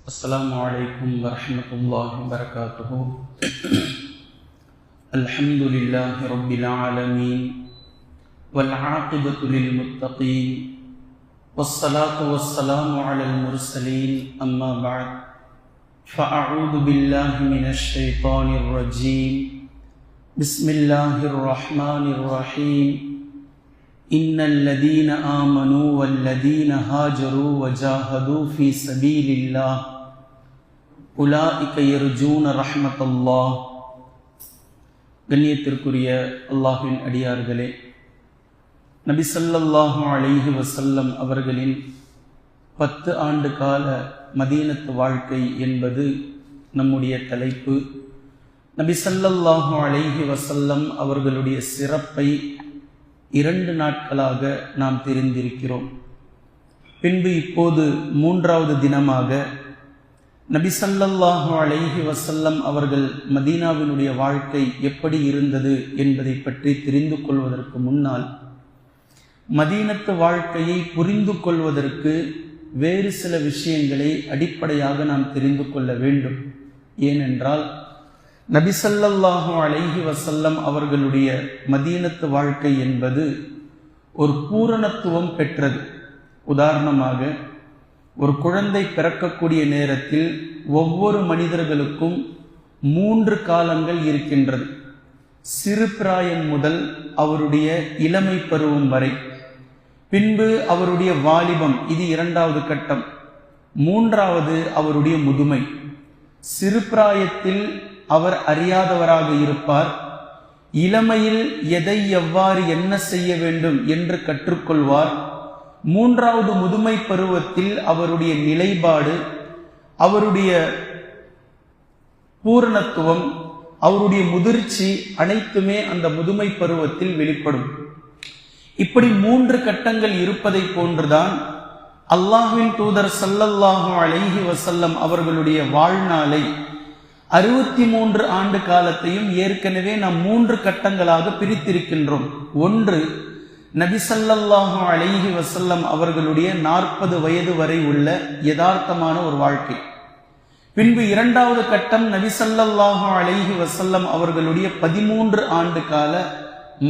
السلام عليكم ورحمة الله وبركاته. الحمد لله رب العالمين والعاقبة للمتقين والصلاة والسلام على المرسلين أما بعد فأعوذ بالله من الشيطان الرجيم بسم الله الرحمن الرحيم إن الذين آمنوا والذين هاجروا وجاهدوا في سبيل الله أولئك يرجون رحمة الله. கண்ணியத்திற்குரிய அல்லாஹ்வின் அடியார்களே, நபி ஸல்லல்லாஹு அலைஹி வஸல்லம் அவர்களின் 10 ஆண்டு கால மதீனத்து வாழ்க்கை என்பது நம்முடைய தலைப்பு. நபி ஸல்லல்லாஹு அலைஹி வஸல்லம் அவர்களுடைய சிறப்பை 2 நாட்களாக நாம் தெரிந்திருக்கிறோம். பின்பு இப்போது 3வது தினமாக நபி ஸல்லல்லாஹு அலைஹி வஸல்லம் அவர்கள் மதீனாவினுடைய வாழ்க்கை எப்படி இருந்தது என்பதை பற்றி தெரிந்து கொள்வதற்கு முன்னால் மதீனத்து வாழ்க்கையை புரிந்து கொள்வதற்கு வேறு சில விஷயங்களை அடிப்படையாக நாம் தெரிந்து கொள்ள வேண்டும். ஏனென்றால் நபி ஸல்லல்லாஹு அலைஹி வஸல்லம் அவர்களுடைய மதீனத்து வாழ்க்கை என்பது ஒரு பூரணத்துவம் பெற்றது. உதாரணமாக, ஒரு குழந்தை பிறக்கக்கூடிய நேரத்தில் ஒவ்வொரு மனிதர்களுக்கும் 3 காலங்கள் இருக்கின்றது. சிறு பிராயம் முதல் அவருடைய இளமை பருவம் வரை, பின்பு அவருடைய வாலிபம், இது 2வது கட்டம். 3வது அவருடைய முதுமை. சிறு பிராயத்தில் அவர் அறியாதவராக இருப்பார். இளமையில் எதை எவ்வாறு என்ன செய்ய வேண்டும் என்று கற்றுக்கொள்வார். 3வது முதுமை பருவத்தில் அவருடைய நிலைப்பாடு, அவருடைய பூரணத்துவம், அவருடைய முதிர்ச்சி அனைத்துமே அந்த முதுமை பருவத்தில் வெளிப்படும். இப்படி 3 கட்டங்கள் இருப்பதை போன்றுதான் அல்லாஹ்வின் தூதர் ஸல்லல்லாஹு அலைஹி வஸல்லம் அவர்களுடைய வாழ்நாளை 63 ஆண்டு காலத்தையும் ஏற்கனவே நாம் 3 கட்டங்களாக பிரித்திருக்கின்றோம். ஒன்று, நபி ஸல்லல்லாஹு அலைஹி வஸல்லம் அவர்களுடைய 40 வயது வரை உள்ள யதார்த்தமான ஒரு வாழ்க்கை. பின்பு 2வது கட்டம் நபி ஸல்லல்லாஹு அலைஹி வஸல்லம் அவர்களுடைய 13 ஆண்டு கால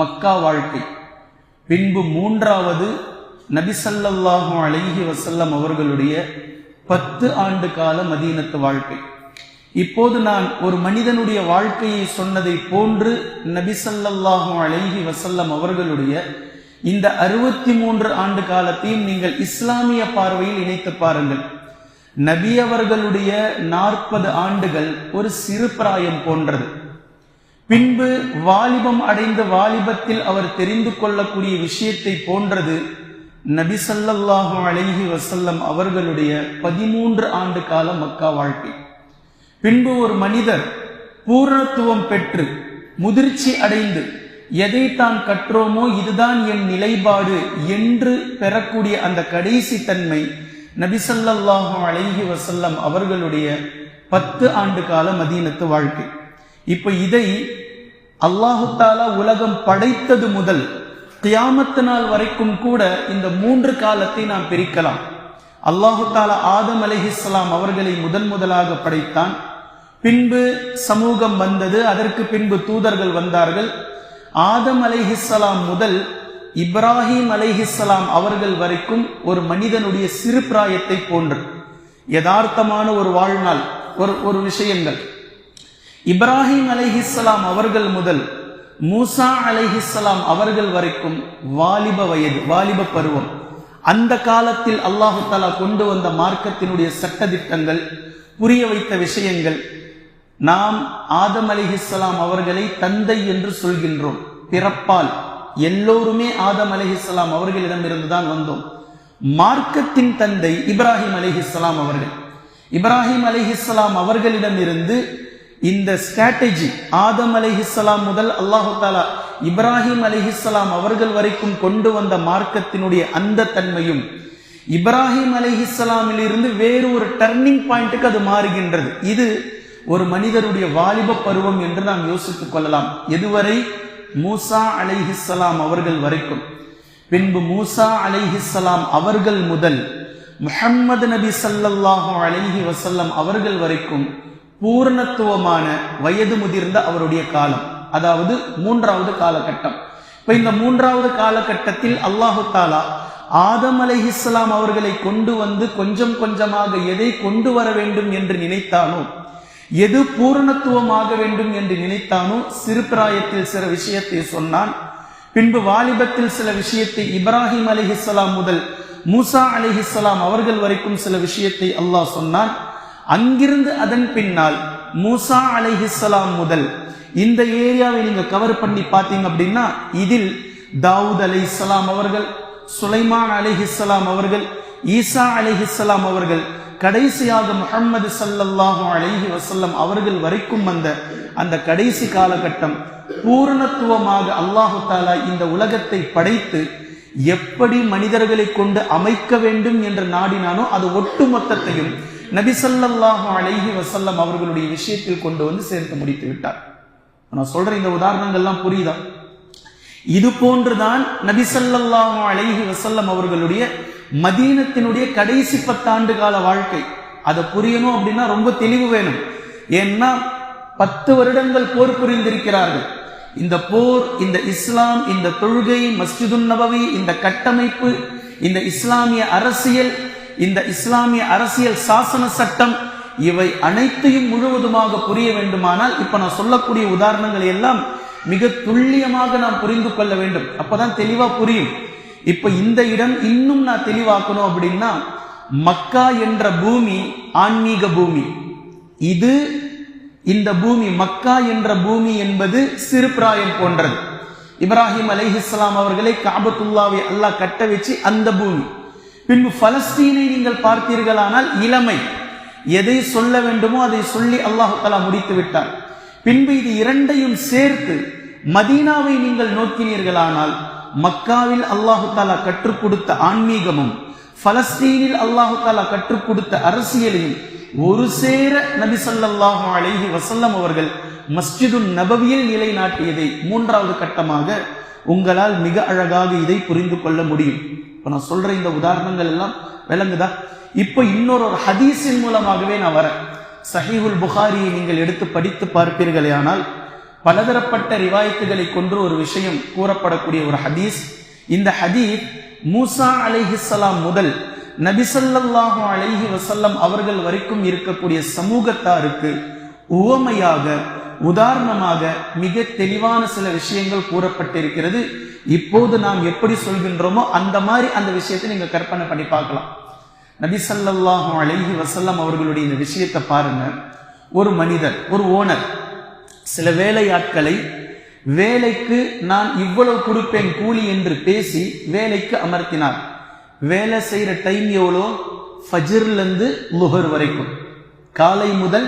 மக்கா வாழ்க்கை. பின்பு 3வது நபி ஸல்லல்லாஹு அலைஹி வஸல்லம் அவர்களுடைய 10 ஆண்டு கால மதீனத்து வாழ்க்கை. இப்போது நான் ஒரு மனிதனுடைய வாழ்க்கையை சொன்னதை போன்று நபி ஸல்லல்லாஹு அலைஹி வஸல்லம் அவர்களுடைய இந்த 63 ஆண்டு காலத்தையும் நீங்கள் இஸ்லாமிய பார்வையில் இணைத்து பாருங்கள். நபி அவர்களுடைய 40 ஆண்டுகள் ஒரு சிறு பிராயம் போன்றது. பின்பு வாலிபம் அடைந்த வாலிபத்தில் அவர் தெரிந்து கொள்ளக்கூடிய விஷயத்தை போன்றது நபி ஸல்லல்லாஹு அலைஹி வஸல்லம் அவர்களுடைய 13 ஆண்டு கால மக்கா வாழ்க்கை. பின்பு ஒரு மனிதர் பூரணத்துவம் பெற்று முதிர்ச்சி அடைந்து எதை தான் கற்றோமோ இதுதான் என் நிலைப்பாடு என்று பெறக்கூடிய அந்த கடைசி தன்மை நபி ஸல்லல்லாஹு அலைஹி வஸல்லம் அவர்களுடைய 10 ஆண்டு கால மதீனத்து வாழ்க்கை. இப்ப இதை அல்லாஹு தஆலா உலகம் படைத்தது முதல் கியாமத் நாள் வரைக்கும் கூட இந்த 3 காலத்தை நாம் பிரிக்கலாம். அல்லாஹு தஆலா ஆதம் அலைஹிஸ்ஸலாம் அவர்களை முதலாக படைத்தான். பின்பு சமூகம் வந்தது. அதற்கு பின்பு தூதர்கள் வந்தார்கள். ஆதம் அலைஹிஸ்ஸலாம் முதல் இப்ராஹிம் அலைஹிஸ்ஸலாம் அவர்கள் வரைக்கும் ஒரு மனிதனுடைய சிறு பிராயத்தை போன்று யதார்த்தமான ஒரு வாழ்நாள், ஒரு விஷயங்கள். இப்ராஹிம் அலைஹிஸ்ஸலாம் அவர்கள் முதல் மூசா அலைஹிஸ்ஸலாம் அவர்கள் வரைக்கும் வாலிப வயது, வாலிப பருவம். அந்த காலத்தில் அல்லாஹு தஆலா கொண்டு வந்த மார்க்கத்தினுடைய சட்டதிட்டங்கள், புரிய வைத்த விஷயங்கள். நாம் ஆதம் அலைஹிஸ்ஸலாம் அவர்களை தந்தை என்று சொல்கின்றோம். பிறப்பால் எல்லோருமே ஆதம் அலைஹிஸ்ஸலாம் அவர்களிடமிருந்து தான் வந்தோம். மார்க்கத்தின் தந்தை இப்ராஹிம் அலைஹிஸ்ஸலாம் அவர்கள். இப்ராஹிம் அலைஹிஸ்ஸலாம் அவர்களிடமிருந்து இந்த ஸ்ட்ராட்டஜி ஆதம் அலைஹிஸ்ஸலாம் முதல் அல்லாஹு தஆலா இப்ராஹிம் அலைஹிஸ்ஸலாம் அவர்கள் வரைக்கும் கொண்டு வந்த மார்க்கத்தினுடைய அந்த தன்மையும் இப்ராஹிம் அலைஹிஸ்ஸலாமில் இருந்து வேறு ஒரு டர்னிங் பாயிண்ட்டுக்கு அது மாறுகின்றது. இது ஒரு மனிதருடைய வாலிப பருவம் என்று நாம் யோசித்துக் கொள்ளலாம். எதுவரை? மூசா அலைஹிஸ்ஸலாம் அவர்கள் வரைக்கும். பின்பு மூசா அலைஹிஸ்ஸலாம் அவர்கள் முதல் முஹம்மது நபி ஸல்லல்லாஹு அலைஹி வஸல்லம் அவர்கள் வரைக்கும் பூரணத்துவமான வயது முதிர்ந்த அவருடைய காலம், அதாவது 3வது காலகட்டம். இப்ப இந்த 3வது காலகட்டத்தில் அல்லாஹு தாலா ஆதம் அலைஹிஸ்ஸலாம் அவர்களை கொண்டு வந்து கொஞ்சம் கொஞ்சமாக எதை கொண்டு வர வேண்டும் என்று நினைத்தானோ, எது பூரணத்துவமாக வேண்டும் என்று நினைத்தானோ, சிறு பிராயத்தில் சில விஷயத்தை சொன்னான். பின்பு வாலிபத்தில் சில விஷயத்தை இப்ராஹிம் அலைஹிஸ்ஸலாம் முதல் மூசா அலைஹிஸ்ஸலாம் அவர்கள் வரைக்கும் சில விஷயத்தை அல்லாஹ் சொன்னான். அங்கிருந்து அதன் பின்னால் மூசா அலைஹிஸ்ஸலாம் முதல் இந்த ஏரியாவை நீங்க கவர் பண்ணி பார்த்தீங்க அப்படின்னா, இதில் தாவூத் அலைஹிஸ்ஸலாம் அவர்கள், சுலைமான் அலைஹிஸ்ஸலாம் அவர்கள், ஈசா அலைஹிஸ்ஸலாம் அவர்கள், கடைசியாக முஹம்மது ஸல்லல்லாஹு அலைஹி வஸல்லம் அவர்கள் வரைக்கும் அந்த கடைசி காலகட்டம் பூரணத்துவமாக அல்லாஹு தஆலா இந்த உலகத்தை படைத்து எப்படி மனிதர்களை கொண்டு அமைக்க வேண்டும் என்று நாடினானோ அது ஒட்டுமொத்தத்தையும் நபி ஸல்லல்லாஹு அலைஹி வஸல்லம் அவர்களுடைய விஷயத்தில் கொண்டு வந்து சேர்த்து முடித்து விட்டார். நான் சொல்ற இந்த உதாரணங்கள்லாம் புரியுதா? இது போன்றுதான் நபி ஸல்லல்லாஹு அலைஹி வஸல்லம் அவர்களுடைய மதீனத்தினுடைய கடைசி 10 ஆண்டு கால வாழ்க்கை. அதை புரியணும் அப்படின்னா ரொம்ப தெளிவு வேணும். ஏன்னா 10 வருடங்கள் போர் புரிந்திருக்கிறார்கள். இந்த போர், இந்த இஸ்லாம், இந்த தொழுகை, மஸ்ஜிதுன் நபவி, இந்த கட்டமைப்பு, இந்த இஸ்லாமிய அரசியல், இந்த இஸ்லாமிய அரசியல் சாசன சட்டம், இவை அனைத்தையும் முழுவதுமாக புரிய வேண்டுமானால் இப்ப நான் சொல்லக்கூடிய உதாரணங்களை எல்லாம் மிக துல்லியமாக நாம் புரிந்து கொள்ள வேண்டும். அப்பதான் தெளிவா புரியும். இப்ப இந்த இடம் இன்னும் நான் தெளிவாக்கணும் அப்படின்னா, மக்கா என்ற பூமி ஆன்மீக பூமி. இது இந்த பூமி மக்கா என்ற பூமி என்பது சிறு பிராயம் போன்றது. இப்ராஹிம் அலைஹிஸ்ஸலாம் அவர்களை காபத்துல்லாவை அல்லாஹ் கட்ட வச்சு அந்த பூமி. பின்பு பலஸ்தீனை நீங்கள் பார்த்தீர்களானால் இளமை, எதை சொல்ல வேண்டுமோ அதை சொல்லி அல்லாஹு தஆலா முடித்து விட்டார். பின்பு இது இரண்டையும் சேர்த்து மதீனாவை நீங்கள் நோக்கினீர்களானால் மக்காவில் அல்லாஹு தஆலா கற்றுக் கொடுத்த ஆன்மீகமும் பலஸ்தீனில் அல்லாஹு தஆலா கற்றுக் கொடுத்த அரசியலையும் ஒரு சேர நபி ஸல்லல்லாஹு அலைஹி வஸல்லம் அவர்கள் மஸ்ஜிதுன் நபவியில் நிலைநாட்டியதை 3வது கட்டமாக உங்களால் மிக அழகாக இதை புரிந்து கொள்ள முடியும். இப்ப நான் சொல்ற இந்த உதாரணங்கள் எல்லாம் விளங்குதா? இப்ப இன்னொரு ஹதீஸின் மூலமாகவே நான் வரேன். சஹீஹுல் புகாரியை நீங்கள் எடுத்து படித்து பார்ப்பீர்களே ஆனால் பலதரப்பட்ட ரிவாயத்துகளை கொண்டு ஒரு விஷயம் கூறப்படக்கூடிய ஒரு ஹதீஸ். இந்த ஹதீஸ் மூசா அலைஹிஸ்ஸலாம் முதல் நபி ஸல்லல்லாஹு அலைஹி வஸல்லம் அவர்கள் வரைக்கும் இருக்கக்கூடிய சமூகத்தாருக்கு உவமையாக, உதாரணமாக மிக தெளிவான சில விஷயங்கள் கூறப்பட்டிருக்கிறது. இப்போது நாம் எப்படி சொல்கின்றோமோ அந்த மாதிரி அந்த விஷயத்தை நீங்க கற்பனை பண்ணி பார்க்கலாம். நபி ஸல்லல்லாஹு அலைஹி வஸல்லம் அவர்களுடைய இந்த விஷயத்தை பாருங்க. ஒரு மனிதர், ஒரு ஓனர் சில வேலையாட்களை வேலைக்கு நான் இவ்வளவு கொடுப்பேன் கூலி என்று பேசி வேலைக்கு அமர்த்தினார். வேலை செய்யற டைம் எவ்வளோ? ஃபஜ்ர்ல இருந்து லுஹர் வரைக்கும், காலை முதல்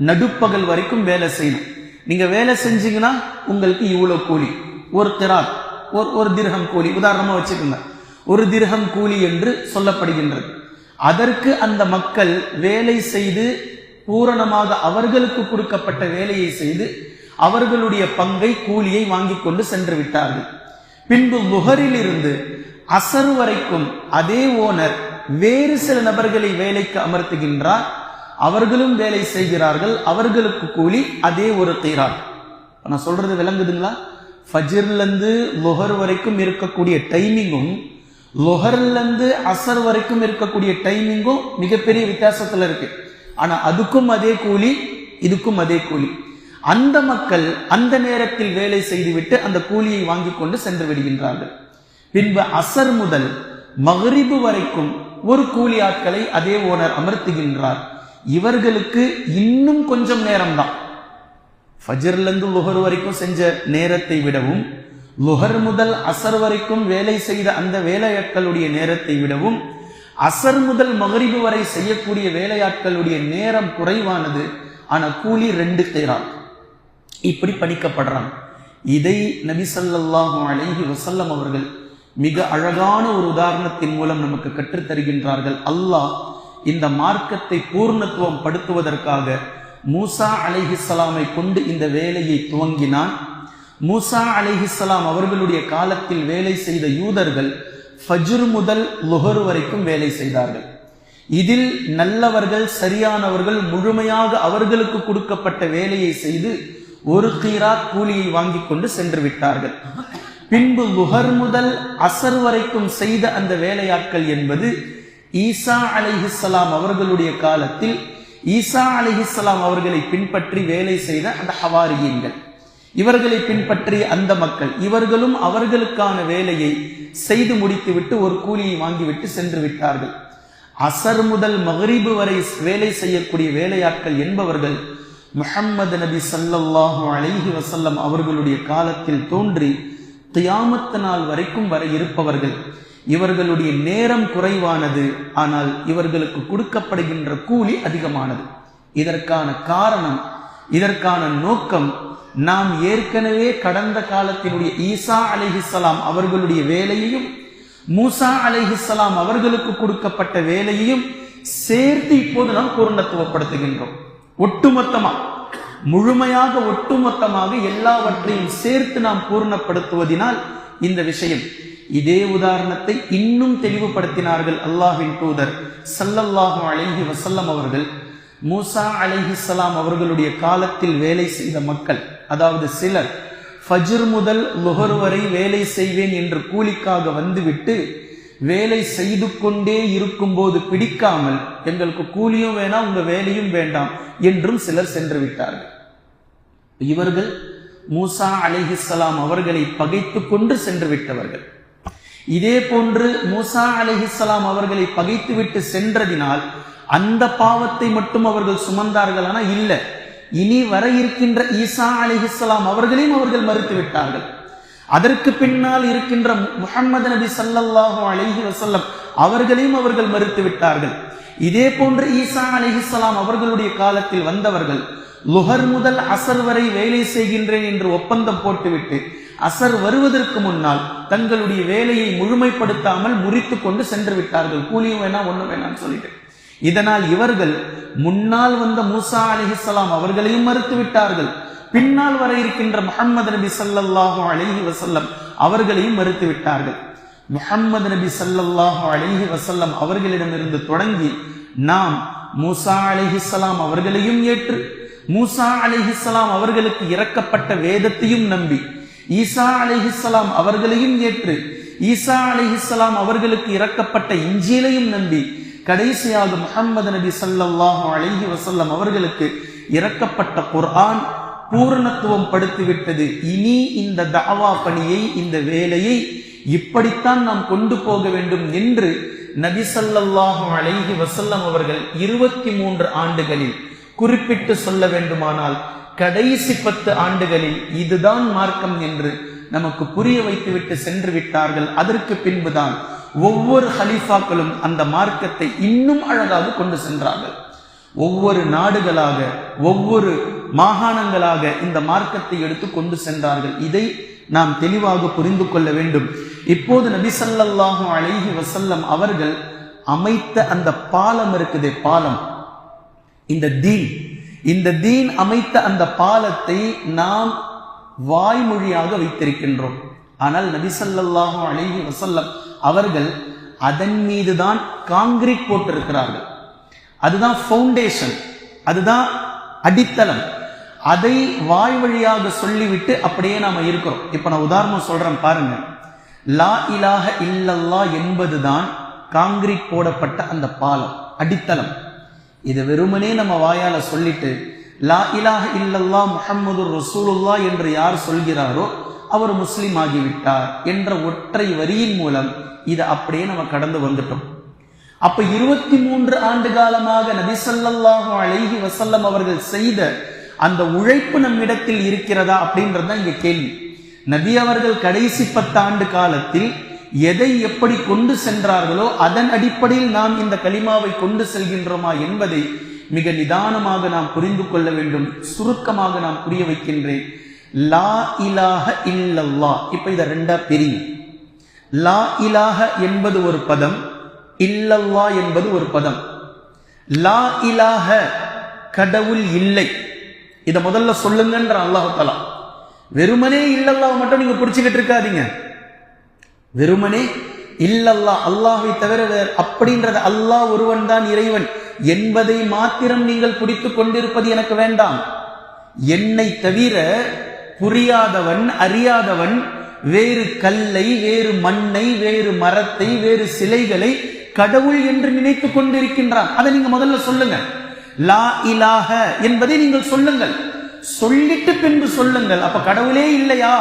நடுப்பகல் வரைக்கும் வேலை செய்யணும். நீங்க வேலை செஞ்சீங்கன்னா உங்களுக்கு இவ்வளவு கூலி, ஒரு திராத், ஒரு திர்ஹம் கூலி உதாரணமா வச்சுக்கோங்க, ஒரு திர்ஹம் கூலி என்று சொல்லப்படுகின்றது. அதற்கு அந்த மக்கள் வேலை செய்து பூரணமாக அவர்களுக்கு கொடுக்கப்பட்ட வேலையை செய்து அவர்களுடைய பங்கை, கூலியை வாங்கி கொண்டு சென்று விட்டார்கள். பின்பு லுஹரில் இருந்து அசர் வரைக்கும் அதே ஓனர் வேறு சில நபர்களை வேலைக்கு அமர்த்துகின்றார். அவர்களும் வேலை செய்கிறார்கள், அவர்களுக்கு கூலி அதே ஒரு தீரார். நான் சொல்றது விளங்குதுங்களா? ஃபஜ்ர்ல இருந்து லுஹர் வரைக்கும் இருக்கக்கூடிய டைமிங்கும் லுஹர்ல இருந்து அசர் வரைக்கும் இருக்கக்கூடிய டைமிங்கும் மிகப்பெரிய வித்தியாசத்துல இருக்கு. ஆனா அதுக்கும் அதே கூலி, இதுக்கும் அதே கூலி. அந்த மக்கள் அந்த நேரத்தில் வேலை செய்துவிட்டு அந்த கூலியை வாங்கி கொண்டு சென்று விடுகின்றார்கள். பின்பு அசர் முதல் மக்ரிபு வரைக்கும் ஒரு கூலி ஆட்களை அதே ஓனர் அமர்த்துகின்றார். இவர்களுக்கு இன்னும் கொஞ்சம் நேரம் தான். ஃபஜ்ர்ல இருந்து லுஹர் வரைக்கும் செஞ்ச நேரத்தை விடவும், லுஹர் முதல் அசர் வரைக்கும் வேலை செய்த அந்த வேலையாட்களுடைய நேரத்தை விடவும், அசர் முதல் மக்ரிபு வரை செய்யக்கூடிய வேலையாட்களுடைய நேரம் குறைவானது. ஆனா கூலி 2 தேரால் இப்படி படிக்கப்படுறாங்க. இதை நபி ஸல்லல்லாஹு அலைஹி வஸல்லம் அவர்கள் மிக அழகான ஒரு உதாரணத்தின் மூலம் நமக்கு கற்றுத் தருகின்றார்கள். அல்லாஹ் இந்த மார்க்கத்தை பூர்ணத்துவம் படுத்துவதற்காக மூசா அலைஹிஸ்ஸலாமை கொண்டு இந்த வேலையை துவங்கினான். மூசா அலைஹிஸ்ஸலாம் அவர்களுடைய காலத்தில் வேலை செய்த யூதர்கள் ஃபஜ்ர் முதல் லுஹர் வரைக்கும் வேலை செய்தார்கள். இதில் நல்லவர்கள் சரியானவர்கள் முழுமையாக அவர்களுக்கு கொடுக்கப்பட்ட வேலையை செய்து ஒரு கீராத் கூலியை வாங்கி கொண்டு சென்று விட்டார்கள். பின்பு லுஹர் முதல் அசர் வரைக்கும் செய்த அந்த வேலையாட்கள் என்பது ஈசா அலைஹிஸ்ஸலாம் அவர்களுடைய காலத்தில் ஈசா அலைஹிஸ்ஸலாம் அவர்களை பின்பற்றி வேலை செய்த அந்த ஹவாரியன்கள், இவர்களை பின்பற்றி அந்த மக்கள், இவர்களும் அவர்களுக்கான வேலையை செய்து முடித்துவிட்டு ஒரு கூலியை வாங்கிவிட்டு சென்று விட்டார்கள். அசர் முதல் மக்ரிபு வரை வேலை செய்யக்கூடிய வேலையாட்கள் என்பவர்கள் முஹம்மது நபி ஸல்லல்லாஹு அலைஹி வஸல்லம் அவர்களுடைய காலத்தில் தோன்றி கியாமத் நாள் வரைக்கும் வர இருப்பவர்கள். இவர்களுடைய நேரம் குறைவானது, ஆனால் இவர்களுக்கு கொடுக்கப்படுகின்ற கூலி அதிகமானது. இதற்கான காரணம், இதற்கான நோக்கம், நாம் ஏற்கனவே கடந்த காலத்தினுடைய ஈசா அலைஹிஸ்ஸலாம் அவர்களுடைய வேலையையும் மூசா அலைஹிஸ்ஸலாம் அவர்களுக்கு கொடுக்கப்பட்ட வேலையையும் சேர்த்து இப்போது நாம் பூர்ணத்துவப்படுத்துகின்றோம். ஒட்டுமொத்தமாக, முழுமையாக ஒட்டுமொத்தமாக எல்லாவற்றையும் சேர்த்து நாம் பூர்ணப்படுத்துவதினால் இந்த விஷயம். இதே உதாரணத்தை இன்னும் தெளிவுபடுத்தினார்கள் அல்லாஹ்வின் தூதர் ஸல்லல்லாஹு அலைஹி வஸல்லம் அவர்கள். மூசா அலைஹிஸ்ஸலாம் அவர்களுடைய காலத்தில் வேலை செய்த மக்கள், அதாவது சிலர் ஃபஜ்ர் முதல் லுஹர் வரை வேலை செய்வேன் என்று கூலிக்காக வந்துவிட்டு வேலை செய்து கொண்டே இருக்கும் போது பிடிக்காமல், எங்களுக்கு கூலியும் வேண்டாம் உங்க வேலையும் வேண்டாம் என்றும் சிலர் சென்று விட்டார்கள். இவர்கள் மூசா அலைஹிஸ்ஸலாம் அவர்களை பகைத்து கொண்டு சென்று விட்டவர்கள். இதே போன்று மூசா அலைஹிஸ்ஸலாம் அவர்களை பகைத்து விட்டு சென்றதினால் அந்த பாவத்தை மட்டும் அவர்கள் சுமந்தார்கள். ஆனா இல்ல, இனி வர இருக்கின்ற ஈசா அலைஹிஸ்ஸலாம் அவர்களையும் அவர்கள் மறுத்து விட்டார்கள். அதற்கு பின்னால் இருக்கின்ற முஹம்மது நபி ஸல்லல்லாஹு அலைஹி வஸல்லம் அவர்களையும் அவர்கள் மறுத்து விட்டார்கள். இதே போன்று ஈசா அலைஹிஸ்ஸலாம் அவர்களுடைய காலத்தில் வந்தவர்கள் லுஹர் முதல் அசர் வரை வேலை செய்கின்றேன் என்று ஒப்பந்தம் போட்டுவிட்டு அசர் வருவதற்கு முன்னால் தங்களுடைய வேலையை முழுமைப்படுத்தாமல் முறித்து கொண்டு சென்று விட்டார்கள். கூலியும் வேணாம் ஒண்ணும் வேணாம்னு சொல்லிட்டு. இதனால் இவர்கள் முன்னால் வந்த மூசா அலைஹிஸ்ஸலாம் அவர்களையும் மறுத்து விட்டார்கள், பின்னால் வர இருக்கின்ற முஹம்மது நபி ஸல்லல்லாஹு அலைஹி வஸல்லம் அவர்களையும் மறுத்து விட்டார்கள். முஹம்மது நபி ஸல்லல்லாஹு அலைஹி வஸல்லம் அவர்களிடமிருந்து தொடங்கி நாம் மூசா அலைஹிஸ்ஸலாம் அவர்களையும் ஏற்று, மூசா அலைஹிஸ்ஸலாம் அவர்களுக்கு இறக்கப்பட்ட வேதத்தையும் நம்பி, ஈசா அலைஹிஸ்ஸலாம் அவர்களையும் ஏற்று, ஈசா அலைஹிஸ்ஸலாம் அவர்களுக்கு இறக்கப்பட்ட இன்ஜீலையும் நம்பி, கடைசியாக முஹம்மது நபி ஸல்லல்லாஹு அலைஹி வஸல்லம் அவர்களுக்கு இறக்கப்பட்ட குர்ஆன் பூரணத்துவம் படுத்திவிட்டது. இனி இந்த தஅவா பணியை, இந்த வேலையை இப்படித்தான் நாம் கொண்டு போக வேண்டும் என்று நபி ஸல்லல்லாஹு அலைஹி வஸல்லம் அவர்கள் 23 ஆண்டுகளில், குறிப்பிட்டு சொல்ல வேண்டுமானால் கடைசி 10 ஆண்டுகளில் இதுதான் மார்க்கம் என்று நமக்கு புரிய வைத்துவிட்டு சென்று விட்டார்கள். அதற்கு பின்புதான் ஒவ்வொரு ஹலீஃபாக்களும் அந்த மார்க்கத்தை இன்னும் அழகாக கொண்டு சென்றார்கள். ஒவ்வொரு நாடுகளாக, ஒவ்வொரு மாகாணங்களாக இந்த மார்க்கத்தை எடுத்து கொண்டு சென்றார்கள். இதை நாம் தெளிவாக புரிந்து கொள்ள வேண்டும். இப்போது நபி ஸல்லல்லாஹு அலைஹி வஸல்லம் அவர்கள் அமைத்த அந்த பாலம் இருக்குதே, பாலம், இந்த தீன் அமைத்த அந்த பாலத்தை நாம் வாய்மொழியாக வைத்திருக்கின்றோம். ஆனால் நபி ஸல்லல்லாஹு அலைஹி வஸல்லம் அவர்கள் அதன் மீதுதான் காங்கிரீட் போட்டிருக்கிறார்கள். அதுதான் ஃபவுண்டேஷன், அதுதான் அடித்தளம். அதை வாய் வழியாக சொல்லிவிட்டு அப்படியே நாம இருக்கிறோம். இப்ப நான் உதாரணம் சொல்றேன் பாருங்க. லா இலாஹ இல்லல்லாஹ் என்பதுதான் காங்கிரீட் போடப்பட்ட அந்த பாலம், அடித்தளம். இது வெறுமனே நம்ம வாயால சொல்லிட்டு லா இலாஹ இல்லல்லாஹ் முஹம்மது ரசூலுல்லாஹ் என்று யார் சொல்கிறாரோ அவர் முஸ்லிம் ஆகிவிட்டார் என்ற ஒற்றை வரியின் மூலம் இதை அப்படியே நம்ம கடந்து வந்துட்டோம். அப்ப 23 ஆண்டு காலமாக நபி ஸல்லல்லாஹு அலைஹி வஸல்லம் அவர்கள் செய்த அந்த உழைப்பு நம்மிடத்தில் இருக்கிறதா அப்படின்றதுதான் இங்க கேள்வி. நபி அவர்கள் கடைசி 10 ஆண்டு காலத்தில் எதை எப்படி கொண்டு சென்றார்களோ அதன் அடிப்படையில் நாம் இந்த கலிமாவை கொண்டு செல்கின்றோமா என்பதை மிக நிதானமாக நாம் புரிந்து கொள்ள வேண்டும். சுருக்கமாக நாம் புரிய வைக்கின்றேன். லா இலாஹ இல்லல்லாஹ், இப்ப இத ரெண்டா பிரியும். லா இலாஹ என்பது ஒரு பதம், இல்லல்லாஹ் என்பது ஒரு பதம். லா இலாஹ கடவுள் இல்லை, இத முதல்ல சொல்லுங்கன்ற அல்லாஹ் தஆலா. வெறுமனே இல்லல்லாஹ் மட்டும் நீங்க பிடிச்சுக்கிட்டு இருக்காதீங்க. வெறுமனே இல்லல்லாஹ் அல்லாஹ்வை தவிர அப்படின்றது அல்லாஹ் ஒருவன் தான் இறைவன் என்பதை மாத்திரம் நீங்கள் பிடித்துக் கொண்டிருப்பது எனக்கு வேண்டாம். என்னை தவிர புரியாதவன் அறியாதவன் வேறு கல்லை, வேறு மண்ணை, வேறு மரத்தை, வேறு சிலைகளை கடவுள் என்று நினைத்துக் கொண்டிருக்கின்றான். அதை நீங்க முதல்ல சொல்லுங்க. லா இலாஹ என்பதை நீங்கள் சொல்லுங்கள். சொல்லிட்டு பின்பு சொல்லுங்கள். அப்ப கடவுளே இல்லையா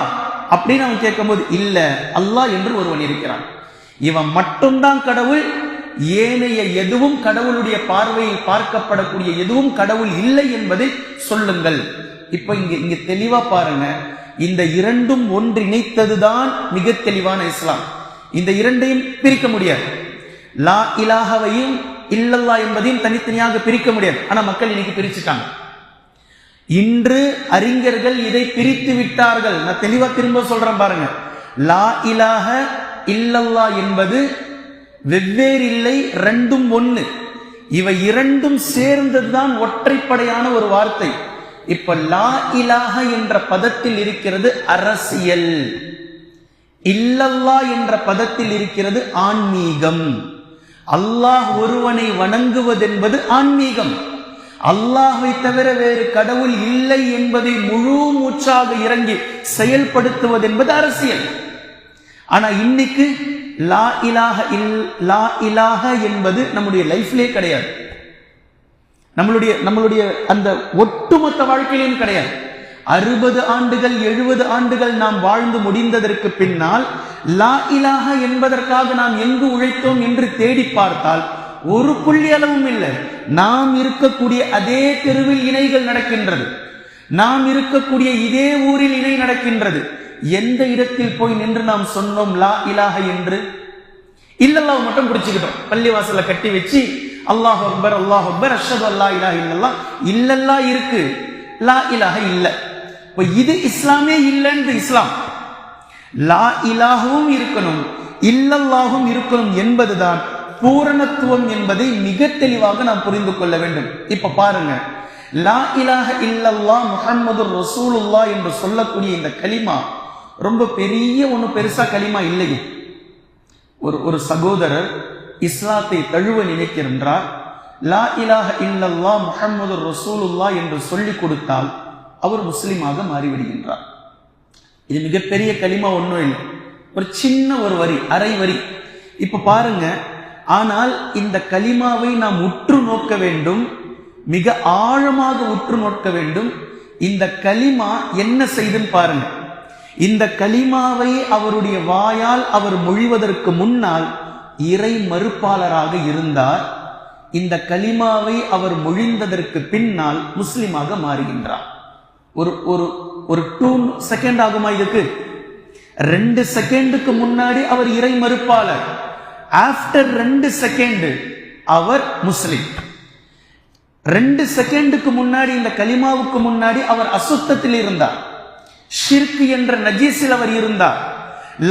அப்படின்னு அவன் கேட்கும் போது, இல்ல, அல்லாஹ் என்று ஒருவன் இருக்கிறான், இவன் மட்டும்தான் கடவுள், ஏனைய எதுவும் கடவுளுடைய பார்வையில் பார்க்கப்படக்கூடிய எதுவும் கடவுள் இல்லை என்பதை சொல்லுங்கள். இப்ப இங்க தெளிவா பாருங்க, இந்த இரண்டும் ஒன்றிணைத்ததுதான் மிக தெளிவான இஸ்லாம். இந்த இரண்டையும் பிரிக்க முடியாது. லா இலாஹவையும் இல்லல்லா என்பதையும் தனித்தனியாக பிரிக்க முடியாது. ஆனா மக்கள் இன்னைக்கு பிரிச்சுட்டாங்க. இன்று அறிஞர்கள் இதை பிரித்து விட்டார்கள். நான் தெளிவா திரும்ப சொல்றேன் பாருங்க. லா இலாஹ இல்லல்லா என்பது வெவ்வேறு இல்லை, ரெண்டும் ஒண்ணு. இவை இரண்டும் சேர்ந்ததுதான் ஒற்றைப்படையான ஒரு வார்த்தை. இப்ப லா இலாஹ என்ற பதத்தில் இருக்கிறது அரசியல், இல்லல்லா என்ற பதத்தில் இருக்கிறது ஆன்மீகம். அல்லாஹ் ஒருவனை வணங்குவதென்பது ஆன்மீகம். அல்லாஹ்வை தவிர வேறு கடவுள் இல்லை என்பதை முழு மூச்சாக இறங்கி செயல்படுத்துவது என்பது அரசியல். ஆனா இன்னைக்கு லா இலாஹ என்பது நம்முடைய லைஃப்லே கிடையாது, நம்மளுடைய அந்த ஒட்டுமொத்த வாழ்க்கையிலும் கிடையாது. 60 ஆண்டுகள் 70 ஆண்டுகள் நாம் வாழ்ந்து முடிந்ததற்கு பின்னால் லா இலாஹ என்பதற்காக நாம் எங்கு உழைத்தோம் என்று தேடி பார்த்தால் ஒரு புள்ளி அளவும் இல்லை. நாம் இருக்கக்கூடிய அதே தெருவில் இணைகள் நடக்கின்றது, நாம் இருக்கக்கூடிய இதே ஊரில் இணை நடக்கின்றது. எந்த இடத்தில் போய் நின்று நாம் சொன்னோம் லா இலாஹ என்று? இல்லல்லாஹ் மட்டும் பிடிச்சுக்கிட்டோம். பள்ளிவாசல கட்டி வச்சு அல்லாஹ் அக்பர் அல்லாஹ் அக்பர் அஷ்ஹது அல்லா இலாஹ இல்லல்லாஹ், இல்லல்லா இருக்கு, லா இலாஹ இல்ல. இப்ப இது இஸ்லாமே இல்லைன்னு இஸ்லாம். லா இலாஹவும் இருக்கணும், இல்லல்லாஹும் இருக்கணும் என்பதுதான் பூரணத்துவம் என்பதை மிக தெளிவாக நாம் புரிந்து கொள்ள வேண்டும். இப்ப பாருங்க, லா இலாஹ இல்லல்லாஹ் முஹம்மதுர் ரசூலுல்லாஹ் என்று சொல்லக்கூடிய இந்த கலிமா ரொம்ப பெரிய ஒண்ணு, பெருசா கலிமா இல்லையே. ஒரு சகோதரர் இஸ்லாத்தை தழுவ நினைக்கின்றார், லா இலாஹ இல்லல்லாஹ் முஹம்மதுர் ரசூலுல்லாஹ் என்று சொல்லிக் கொடுத்தால் அவர் முஸ்லிமாக மாறிவிடுகின்றார். இது மிகப்பெரிய கலிமா ஒன்றும் இல்லை, ஒரு சின்ன ஒரு வரி, அரை வரி. இப்ப பாருங்க, ஆனால் இந்த கலிமாவை நாம் உற்று நோக்க வேண்டும், மிக ஆழமாக உற்று நோக்க வேண்டும். இந்த கலிமா என்ன செய்துன்னு பாருங்க. இந்த கலிமாவை அவருடைய வாயால் அவர் மொழிவதற்கு முன்னால் இறை மறுப்பாளராக இருந்தார். இந்த கலிமாவை அவர் மொழிந்ததற்கு பின்னால் முஸ்லிமாக மாறுகின்றார். ஒரு 2 செகண்ட் ஆகுமா இதுக்கு? 2 செகண்டுக்கு முன்னாடி அவர் இறை மறுப்பாளர், ஆஃப்டர் 2 செகண்ட் அவர் முஸ்லிம். 2 செகண்டுக்கு முன்னாடி, இந்த கலிமாவுக்கு முன்னாடி அவர் அசுத்தத்தில் இருந்தார், ஷிர்க் என்ற நஜீஸில் அவர் இருந்தார்.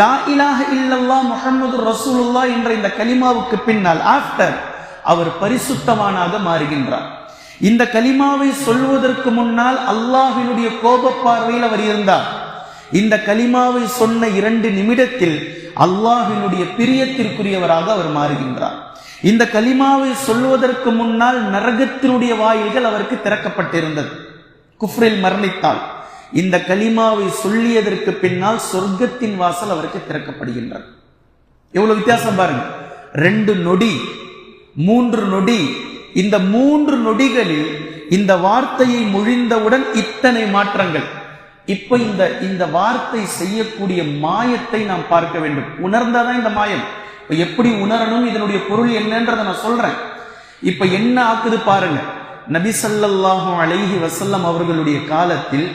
லா இலாஹ இல்லல்லாஹ் முஹம்மது ரசூலுல்லாஹ் என்ற இந்த கலிமாவுக்கு பின்னால் ஆஃப்டர் அவர் பரிசுத்தவானாக மாறுகின்றார். இந்த கலிமாவை சொல்வதற்கு முன்னால் அல்லாஹ்வினுடைய கோப பார்வையில் அவர் இருந்தார். இந்த கலிமாவை சொன்ன 2 நிமிடத்தில் அல்லாஹ்வினுடைய பிரியத்திற்குரியவராக அவர் மாறுகின்றார். இந்த கலிமாவை சொல்வதற்கு முன்னால் நரகத்தினுடைய வாயில்கள் அவருக்கு திறக்கப்பட்டிருந்தது, குஃப்ரில் மரணித்தால். இந்த கலிமாவை சொல்லியதற்கு பின்னால் சொர்க்கத்தின் வாசல் அவருக்கு திறக்கப்படுகின்றது. எவ்வளவு வித்தியாசம் பாருங்க. 2 நொடி, 3 நொடி. இந்த 3 நொடிகளில் இந்த வார்த்தையை மொழிந்தவுடன் இத்தனை மாற்றங்கள். இப்ப இந்த வார்த்தை செய்யக்கூடிய மாயத்தை நாம் பார்க்க வேண்டும். உணர்ந்தாதான் இந்த மாயம். எப்படி உணரணும், இதனுடைய பொருள் என்னன்றதை நான் சொல்றேன். இப்ப என்ன ஆக்குது பாருங்க. நபி ஸல்லல்லாஹு அலைஹி வஸல்லம் அவர்களுடைய காலத்தில்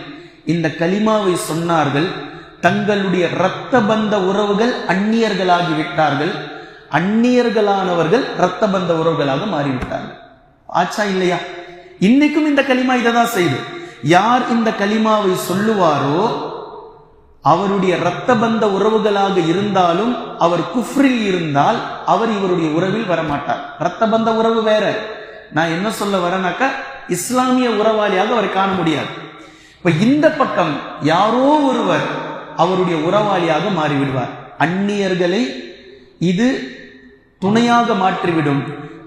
இந்த கலிமாவை சொன்னார்கள். தங்களுடைய இரத்த பந்த உறவுகள் அந்நியர்களாகிவிட்டார்கள், அந்நியர்களானவர்கள் இரத்த பந்த உறவுகளாக மாறிவிட்டார்கள். ஆச்சா இல்லையா? இன்னைக்கும் இந்த கலிமா இதைதான் செய்து. யார் இந்த கலிமாவை சொல்லுவாரோ அவருடைய இரத்த பந்த உறவுகளாக இருந்தாலும் அவர் குஃப்ரில் இருந்தால் அவர் இவருடைய உறவில் வரமாட்டார். இரத்த பந்த உறவு வேற. நான் என்ன சொல்ல வரேனாக்கா, இஸ்லாமிய உறவாளியாக அவரை காண முடியாது. இப்ப இந்த பக்கம் யாரோ ஒருவர் அவருடைய உறவாளியாக மாறிவிடுவார். அந்நியர்களை இது துணையாக மாற்றிவிடும்.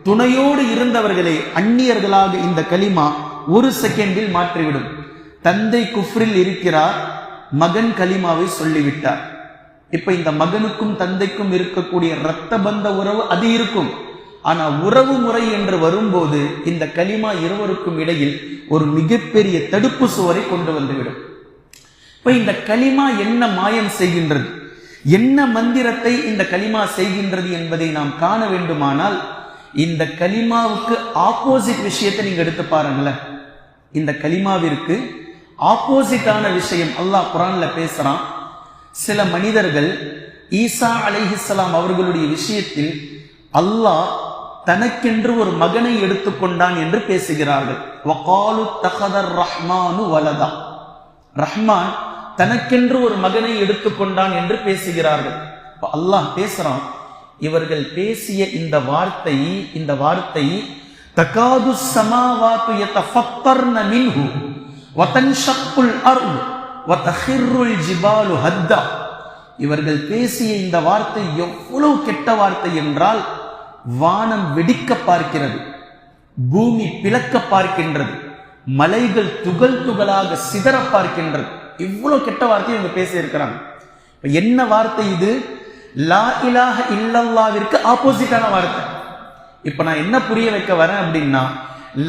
துணையோடு இருந்தவர்களே அந்நியர்களாக இந்த கலிமா ஒரு செகண்டில் மாற்றிவிடும். தந்தை குஃப்ரில் இருக்கிறார், மகன் கலிமாவை சொல்லிவிட்டார். இப்ப இந்த மகனுக்கும் தந்தைக்கும் இருக்கக்கூடிய இரத்த பந்த உறவு அது இருக்கும். ஆனா உறவு முறை என்று வரும்போது இந்த கலிமா இருவருக்கும் இடையில் ஒரு மிகப்பெரிய தடுப்பு சுவரை கொண்டு வந்துவிடும். இப்ப இந்த கலிமா என்ன மாயம் செய்கின்றது, என்ன மந்திரத்தை இந்த கலிமா செய்கின்றது என்பதை நாம் காண வேண்டுமானால் இந்த கலிமாவுக்கு ஆப்போசிட் விஷயத்தை நீங்க எடுத்து பாருங்களேன். இந்த கலிமாவிற்கு ஆப்போசிட்டான விஷயம் அல்லாஹ் குர்ஆன்ல பேசுறான். சில மனிதர்கள் ஈசா அலைஹிஸ்ஸலாம் அவர்களுடைய விஷயத்தில் அல்லாஹ் தனக்கென்று ஒரு மகனை எடுத்துக்கொண்டான் என்று பேசுகிறார்கள். வகாலு தகதர் ரஹ்மானு வலதா, ரஹ்மான் தனக்கென்று ஒரு மகனை எடுத்துக்கொண்டான் என்று பேசுகிறார்கள். அல்லாஹ் பேசுறான், இவர்கள் பேசிய இந்த வார்த்தை தகாது ஸமாவாத்து யதஃபத்தர்ன மின்ஹு வதன்ஷக்குல் அர்து வதஹிர்ருல் ஜிபாலு ஹத்தா. இவர்கள் பேசிய இந்த வார்த்தை எவ்வளவு கெட்ட வார்த்தை என்றால், வானம் வெடிக்க பார்க்கிறது, பூமி பிளக்க பார்க்கின்றது, மலைகள் துகள் துகளாக சிதற பார்க்கின்றது. இவ்வளவு கெட்ட வார்த்தை இவங்க பேசி இருக்கிறாங்க. என்ன வார்த்தை இது? லா இலாஹ இல்லல்லாஹ்விற்கு ஆப்போசிட்டான வார்த்தை. இப்ப நான் என்ன புரிய வைக்க வரேன் அப்படின்னா,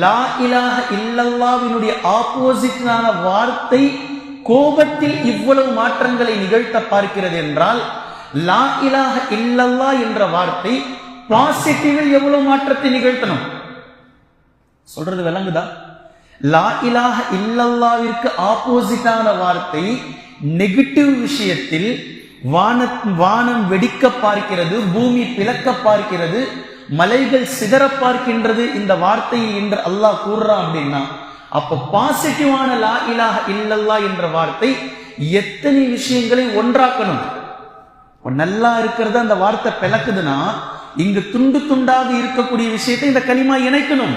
லா இலாஹ இல்லல்லாஹ்வினுடைய ஆப்போசிட்டான வார்த்தை கோபத்தில் இவ்வளவு மாற்றங்களை நிகழ்த்த பார்க்கிறது என்றால், லா இலாஹ இல்லல்லாஹ் என்ற வார்த்தை பாசிட்டிவில் எவ்வளவு மாற்றத்தை நிகழ்த்தணும்? சொல்றது விளங்குதா? லா இலாஹ இல்லல்லாஹ்விற்கு ஆப்போசிட்டான வார்த்தை நெகட்டிவ் விஷயத்தில் வானம் வெடிக்க பார்க்கிறது, பூமி பிளக்க பார்க்கிறது, மலைகள் சிதற பார்க்கின்றது இந்த வார்த்தையை என்று அல்லாஹ் கூறுறான் அப்படின்னா, அப்ப பாசிட்டிவான லா இலாஹ இல்லல்லாஹ் என்ற வார்த்தை எத்தனை விஷயங்களை ஒன்றாக்கணும். நல்லா இருக்கிறது அந்த வார்த்தை பிளக்குதுன்னா, இங்கு துண்டு துண்டாக இருக்கக்கூடிய விஷயத்தை இந்த கலிமா இணைக்கணும்,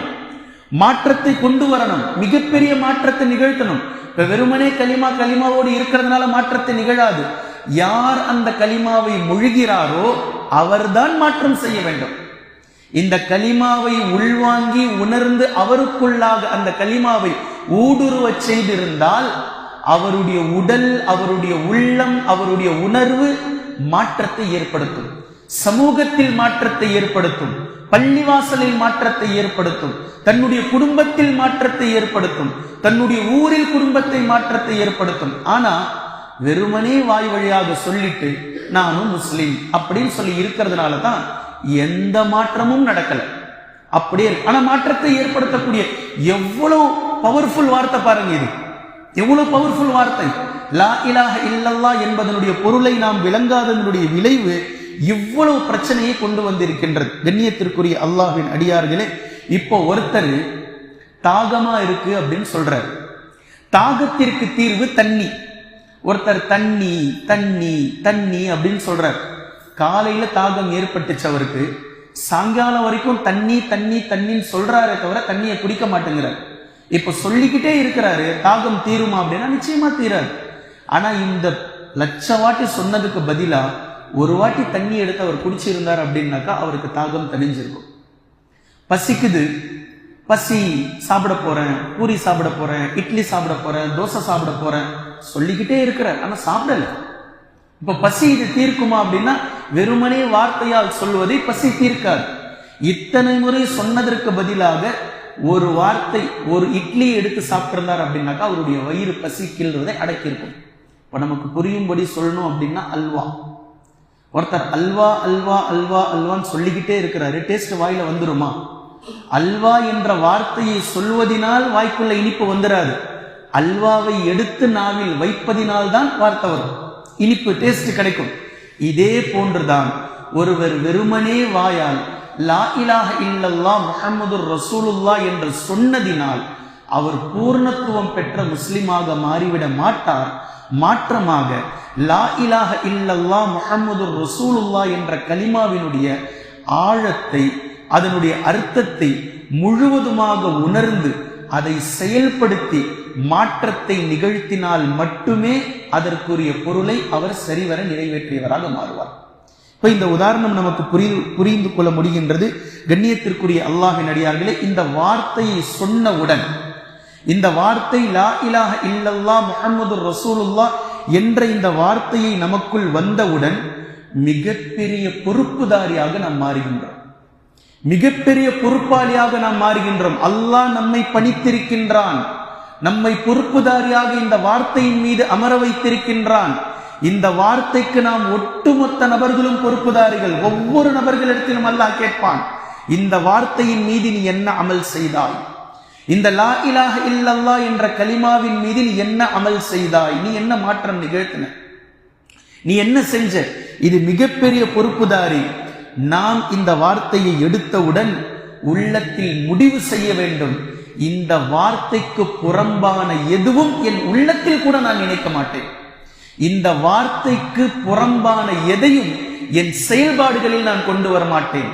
மாற்றத்தை கொண்டு வரணும், மிகப்பெரிய மாற்றத்தை நிகழ்த்தணும். இப்ப வெறுமனே கலிமாவோடு இருக்கிறதுனால மாற்றத்தை நிகழாது. யார் அந்த கலிமாவை மொழிகிறாரோ அவர்தான் மாற்றம் செய்ய வேண்டும். இந்த கலிமாவை உள்வாங்கி உணர்ந்து அவருக்குள்ளாக அந்த கலிமாவை ஊடுருவ செய்திருந்தால் அவருடைய உடல், அவருடைய உள்ளம், அவருடைய உணர்வு மாற்றத்தை ஏற்படுத்தும், சமூகத்தில் மாற்றத்தை ஏற்படுத்தும், பள்ளிவாசலில் மாற்றத்தை ஏற்படுத்தும், தன்னுடைய குடும்பத்தில் மாற்றத்தை ஏற்படுத்தும், தன்னுடைய ஊரில் குடும்பத்தை மாற்றத்தை ஏற்படுத்தும். ஆனா வெறுமனே வாய் வழியாக சொல்லிட்டு நானும் முஸ்லிம் அப்படின்னு சொல்லி இருக்கிறதுனால தான் எந்த மாற்றமும் நடக்கல. அப்படியே ஆனா மாற்றத்தை ஏற்படுத்தக்கூடிய எவ்வளவு பவர்ஃபுல் வார்த்தை பாருங்க, இது எவ்வளவு பவர்ஃபுல் வார்த்தை. லா இலாஹ இல்லல்லாஹ் என்பதனுடைய பொருளை நாம் விளங்காததனுடைய விளைவு இவ்வளவு பிரச்சனையை கொண்டு வந்திருக்கின்றது. கண்ணியத்திற்குரிய அல்லாஹ்வின் அடியார்களே, இப்போ ஒருத்தர் தாகமா இருக்கு அப்படின்னு சொல்றாரு. தாகத்திற்கு தீர்வு தண்ணி. ஒருத்தர் தண்ணி தண்ணி தண்ணி அப்படின்னு சொல்றார். காலையில தாகம் ஏற்பட்டுச்சு அவருக்கு, சாயங்காலம் வரைக்கும் தண்ணி தண்ணி தண்ணின்னு சொல்றாரே தவிர தண்ணியை குடிக்க மாட்டேங்கிறார். இப்ப சொல்லிக்கிட்டே இருக்கிறாரு, தாகம் தீருமா அப்படின்னா நிச்சயமா தீராது. ஆனா இந்த லட்ச வாட்டி சொன்னதுக்கு பதிலா ஒரு வாட்டி தண்ணி எடுத்து அவர் குடிச்சிருந்தார் அப்படின்னாக்கா அவருக்கு தாகம் தணிஞ்சிருக்கும். பசிக்குது, பசி, சாப்பிட போறேன், பூரி சாப்பிட போறேன், இட்லி சாப்பிட போறேன், தோசை சாப்பிட போறேன் சொல்லிக்கிட்டே இருக்கிறார், ஆனா சாப்பிடல. இப்ப பசி இது தீர்க்குமா அப்படின்னா வெறுமனே வார்த்தையால் சொல்வதை பசி தீர்க்காது. இத்தனை முறை சொன்னதற்கு பதிலாக ஒரு வார்த்தை, ஒரு இட்லி எடுத்து சாப்பிட்டிருந்தார் அப்படின்னாக்கா அவருடைய வயிறு பசி கிள்றதை அடக்கியிருக்கும். இப்ப நமக்கு புரியும்படி சொல்லணும் அப்படின்னா அல்வா. ஒருத்தர் அல்வா அல்வா அல்வா அல்வான்னு சொல்லிக்கிட்டே இருக்கிறாரு, டேஸ்ட் வாயில வந்துருமா? அல்வா என்ற வார்த்தையை சொல்வதனால் வாய்க்குள்ள இனிப்பு வந்துடாது. அல்வாவை எடுத்து நாவில் வைப்பதினால் தான் வார்த்தை வரும், இனிப்பு டேஸ்ட் கிடைக்கும். இதே போன்றுதான் ஒருவர் வெறுமனே வாயால் லா இலாஹ இல்லல்லாஹ் முஹம்மதுர் ரசூலுல்லாஹ் என்று சொன்னதினால் அவர் பூர்ணத்துவம் பெற்ற முஸ்லிமாக மாறிவிட மாட்டார். மாற்றமாக லா இலாஹ இல்லல்லாஹ் முஹம்மதுர் ரசூலுல்லாஹ் என்ற கலிமாவினுடைய ஆழத்தை, அதனுடைய அர்த்தத்தை முழுவதுமாக உணர்ந்து அதை செயல்படுத்தி மாற்றத்தை நிகழ்த்தினால் மட்டுமே அதற்குரிய பொருளை அவர் சரிவர நிறைவேற்றியவராக மாறுவார். இப்ப இந்த உதாரணம் நமக்கு புரிந்து கொள்ள முடிகின்றது. கண்ணியத்திற்குரிய அல்லாஹ்வின் அடியார்களே, இந்த வார்த்தையை சொன்னவுடன், இந்த வார்த்தை லா இலாஹ இல்லல்லாஹ் முஹம்மதுர் ரசூலுல்லாஹ் என்ற இந்த வார்த்தையை நமக்குள் வந்தவுடன் மிகப்பெரிய பொறுப்புதாரியாக நாம் மாறுகின்றோம், மிகப்பெரிய பொறுப்பாளியாக நாம் மாறுகின்றோம். அல்லாஹ் நம்மை பணித்திருக்கின்றான், நம்மை பொறுப்புதாரியாக இந்த வார்த்தையின் மீது அமர வைத்திருக்கின்றான். இந்த வார்த்தைக்கு நாம் ஒட்டுமொத்த நபர்களும் பொறுப்புதாரிகள். ஒவ்வொரு நபர்களிடத்திலும் அல்லாஹ் கேட்பான், இந்த வார்த்தையின் மீது நீ என்ன அமல் செய்தாய், இந்த லா இலாஹ இல்லல்லாஹ் என்ற கலிமாவின் மீது நீ என்ன அமல் செய்தாய், நீ என்ன மாற்றம் நிகழ்த்தின, நீ என்ன செஞ்ச. இது மிகப்பெரிய பொறுப்புதாரி. நாம் இந்த வார்த்தையை எடுத்தவுடன் உள்ளத்தில் முடிவு செய்ய வேண்டும், இந்த வார்த்தைக்கு புறம்பான எதுவும் என் உள்ளத்தில் கூட நான் நினைக்க மாட்டேன், இந்த வார்த்தைக்கு புறம்பான எதையும் என் செயல்பாடுகளில் நான் கொண்டு வர மாட்டேன்,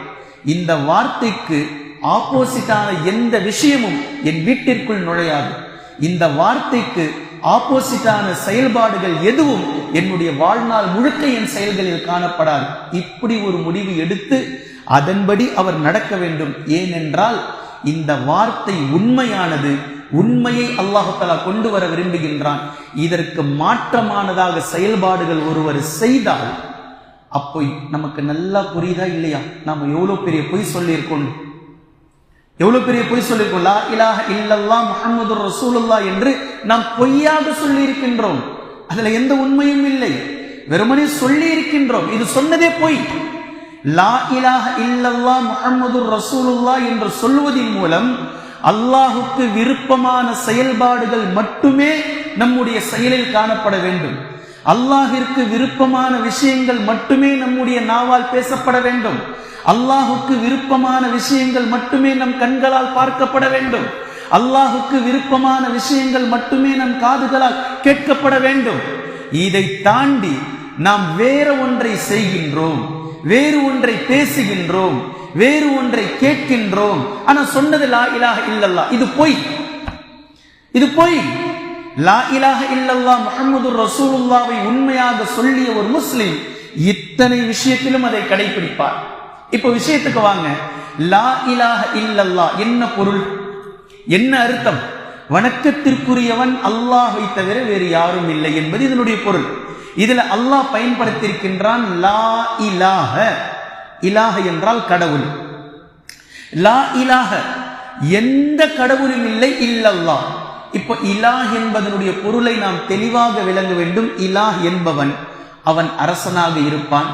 இந்த வார்த்தைக்கு ஆப்போசிட்டான எந்த விஷயமும் என் வீட்டிற்குள் நுழையாது, இந்த வார்த்தைக்கு ஆப்போசிட்டான செயல்பாடுகள் எதுவும் என்னுடைய வாழ்நாள் முழுக்க என் செயல்களில் காணப்படாது. இப்படி ஒரு முடிவு எடுத்து அதன்படி அவர் நடக்க வேண்டும். ஏனென்றால் இந்த வார்த்தை உண்மையானது, உண்மையை அல்லாஹ் தஆலா கொண்டு வர விரும்புகின்றான். இதற்கு மாற்றமானதாக செயல்பாடுகள் ஒருவர் செய்தால் அப்போ நமக்கு நல்லா புரியுதா இல்லையா? நாம எவ்வளவு பெரிய பொய் சொல்லியிருக்கோம், எவ்வளவு பெரிய பொய் சொல்லியிருக்கோம். லா இலாஹ இல்லல்லாஹ் முஹம்மதுர் ரசூலுல்லாஹ் என்று நாம் பொய்யாக சொல்லி இருக்கின்றோம். அதுல எந்த உண்மையும் இல்லை, வெறுமனே சொல்லி இருக்கின்றோம். இது சொன்னதே பொய். லா இலாஹ இல்லல்லாஹ் முஹம்மதுர் ரசூலுல்லாஹ் என்று சொல்வதின் மூலம் அல்லாஹுக்கு விருப்பமான செயல்பாடுகள் மட்டுமே நம்முடைய செயலில் காணப்பட வேண்டும், அல்லாஹிற்கு விருப்பமான விஷயங்கள் மட்டுமே நம்முடைய நாவால் பேசப்பட வேண்டும், அல்லாஹுக்கு விருப்பமான விஷயங்கள் மட்டுமே நம் கண்களால் பார்க்கப்பட வேண்டும், அல்லாஹுக்கு விருப்பமான விஷயங்கள் மட்டுமே நம் காதுகளால் கேட்கப்பட வேண்டும். இதை தாண்டி நாம் வேற ஒன்றை செய்கின்றோம், வேறு ஒன்றை பேசுகின்றோம், வேறு ஒன்றை கேட்கின்றோம். ஆனா சொன்னது லா இலாஹ இல்லல்லாஹ். இது பொய், இது பொய். லா இலாஹ இல்லல்லாஹ் முஹம்மதுர் ரசூலுல்லாஹ்வை உண்மையாக சொல்லிய ஒரு முஸ்லிம் இத்தனை விஷயத்திலும் அதை கடைபிடிப்பார். இப்போ விஷயத்துக்கு வாங்க. லா இலாஹ இல்லல்லாஹ் என்ன பொருள், என்ன அர்த்தம்? வணக்கத்திற்குரியவன் அல்லாஹ்வை தவிர வேறு யாரும் இல்லை என்பது இதனுடைய பொருள். இதுல அல்லாஹ் பயன்படுத்தியிருக்கின்றான் லா இலாஹ. இலாஹ என்றால் கடவுள். லா இலாஹ எந்த கடவுளும் இல்லை இல்லல்லாஹ். இப்போ இலாஹ் என்பதனுடைய பொருளை நாம் தெளிவாக விளங்க வேண்டும். இலாஹ் என்பவன் அவன் அரசனாக இருப்பான்,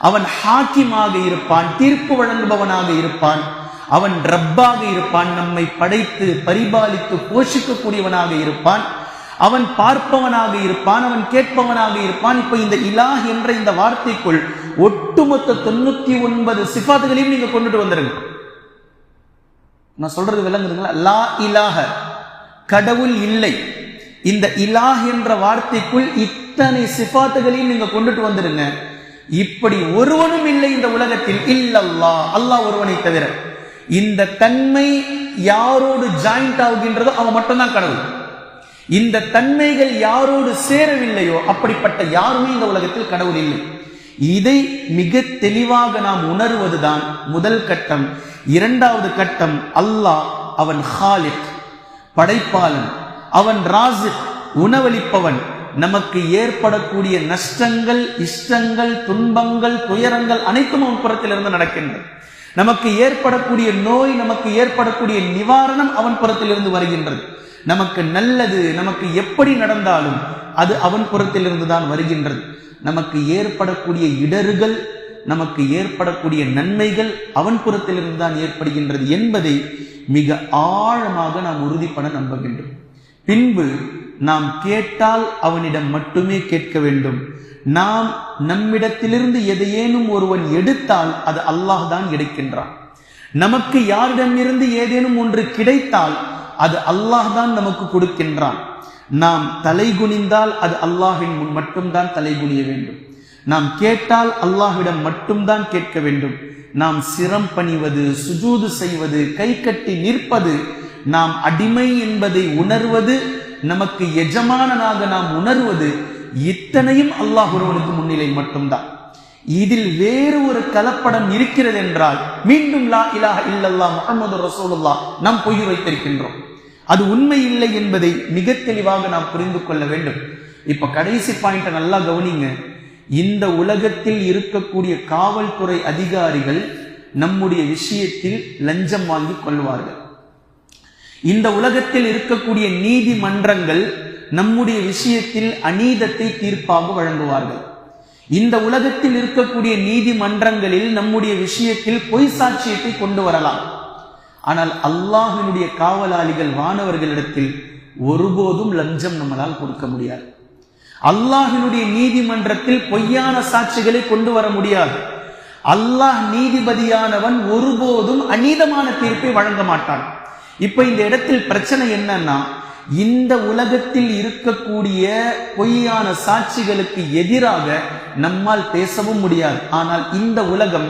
அவன் ஹாக்கிமாக இருப்பான், தீர்ப்பு வழங்குபவனாக இருப்பான், அவன் ரப்பாக இருப்பான், நம்மை படைத்து பரிபாலித்து போஷிக்கக்கூடியவனாக இருப்பான், அவன் பார்ப்பவனாக இருப்பான், அவன் கேட்பவனாக இருப்பான். இப்ப இந்த இலாஹ் என்ற இந்த வார்த்தைக்குள் ஒட்டுமொத்த 99 சிஃபாத்துகளையும் நீங்க கொண்டுட்டு வந்துருங்க. நான் சொல்றது விளங்குதுங்களா? லா இலாஹ கடவுள் இல்லை. இந்த இலாஹ் என்ற வார்த்தைக்குள் இத்தனை சிஃபாத்துகளையும் நீங்க கொண்டுட்டு வந்துருங்க. இப்படி ஒருவனும் இல்லை இந்த உலகத்தில் இல்லல்லாஹ், அல்லாஹ் ஒருவனை தவிர. இந்த தன்மை யாரோடு ஜாயிண்ட் ஆகுகின்றதோ அவன் மட்டும்தான் கடவுள். இந்த தன்மைகள் யாரோடு சேரவில்லையோ அப்படிப்பட்ட யாருமே இந்த உலகத்தில் கடவுள் இல்லை. இதை மிக தெளிவாக நாம் உணர்வதுதான் முதல் கட்டம். இரண்டாவது கட்டம், அல்லாஹ் அவன் ஹாலிக் படைப்பாளன், அவன் ராசிக் உணவளிப்பவன். நமக்கு ஏற்படக்கூடிய நஷ்டங்கள், இஷ்டங்கள், துன்பங்கள், துயரங்கள் அனைத்தும் அவன் புறத்திலிருந்து நடக்கின்றது. நமக்கு ஏற்படக்கூடிய நோய், நமக்கு ஏற்படக்கூடிய நிவாரணம் அவன் புறத்திலிருந்து வருகின்றது. நமக்கு நல்லது நமக்கு எப்படி நடந்தாலும் அது அவன் புறத்திலிருந்து தான் வருகின்றது. நமக்கு ஏற்படக்கூடிய இடர்கள், நமக்கு ஏற்படக்கூடிய நன்மைகள் அவன் புறத்திலிருந்து தான் ஏற்படுகின்றது என்பதை மிக ஆழமாக நாம் உறுதிப்பட நம்புகின்றோம். பின்பு நாம் கேட்டால் அவனிடம் மட்டுமே கேட்க வேண்டும். நாம் நம்மிடத்திலிருந்து எதையேனும் ஒருவன் எடுத்தால் அது அல்லாஹ் தான் எடுக்கின்றான். நமக்கு யாரிடமிருந்து ஏதேனும் ஒன்று கிடைத்தால் அது அல்லாஹ் தான் நமக்கு கொடுக்கின்றான். நாம் தலை குனிந்தால் அது அல்லாஹ்வின் முன் மட்டும்தான் தலை குனிய வேண்டும். நாம் கேட்டால் அல்லாஹ்விடம் மட்டும்தான் கேட்க வேண்டும். நாம் சிரம் பணிவது, சுஜூது செய்வது, கை கட்டி நிற்பது, நாம் அடிமை என்பதை உணர்வது, நமக்கு எஜமானனாக நாம் உணர்வது, இத்தனையும் அல்லாஹ் ஒருவனுக்கு முன்னிலை மட்டும்தான். இதில் வேறு ஒரு கலப்படம் இருக்கிறது என்றால் மீண்டும் லா இலாஹ இல்லல்லாஹ் முஹம்மது ரசூலுல்லாஹ் நாம் பொய் வைத்திருக்கின்றோம். அது உண்மை இல்லை என்பதை மிக தெளிவாக நாம் புரிந்து கொள்ள வேண்டும். இப்ப கடைசி பாயிண்ட நல்லா கவனிங்க. இந்த உலகத்தில் இருக்கக்கூடிய காவல்துறை அதிகாரிகள் நம்முடைய விஷயத்தில் லஞ்சம் வாங்கி கொள்வார்கள். இந்த உலகத்தில் இருக்கக்கூடிய நீதிமன்றங்கள் நம்முடைய விஷயத்தில் அநீதத்தை தீர்ப்பாக வழங்குவார்கள். இந்த உலகத்தில் இருக்கக்கூடிய நீதிமன்றங்களில் நம்முடைய விஷயத்தில் பொய் சாட்சியத்தை கொண்டு வரலாம். ஆனால் அல்லாஹ்வினுடைய காவலாளிகள் வானவர்களிடத்தில் ஒருபோதும் லஞ்சம் நம்மளால் கொடுக்க முடியாது. அல்லாஹ்வினுடைய நீதிமன்றத்தில் பொய்யான சாட்சிகளை கொண்டு வர முடியாது. அல்லாஹ் நீதிபதியானவன் ஒருபோதும் அநீதமான தீர்ப்பை வழங்க மாட்டான். இப்ப இந்த இடத்தில் பிரச்சனை என்னன்னா, இந்த உலகத்தில் இருக்கக்கூடிய பொய்யான சாட்சிகளுக்கு எதிராக நம்மால் பேசவும் முடியாது. ஆனால் இந்த உலகம்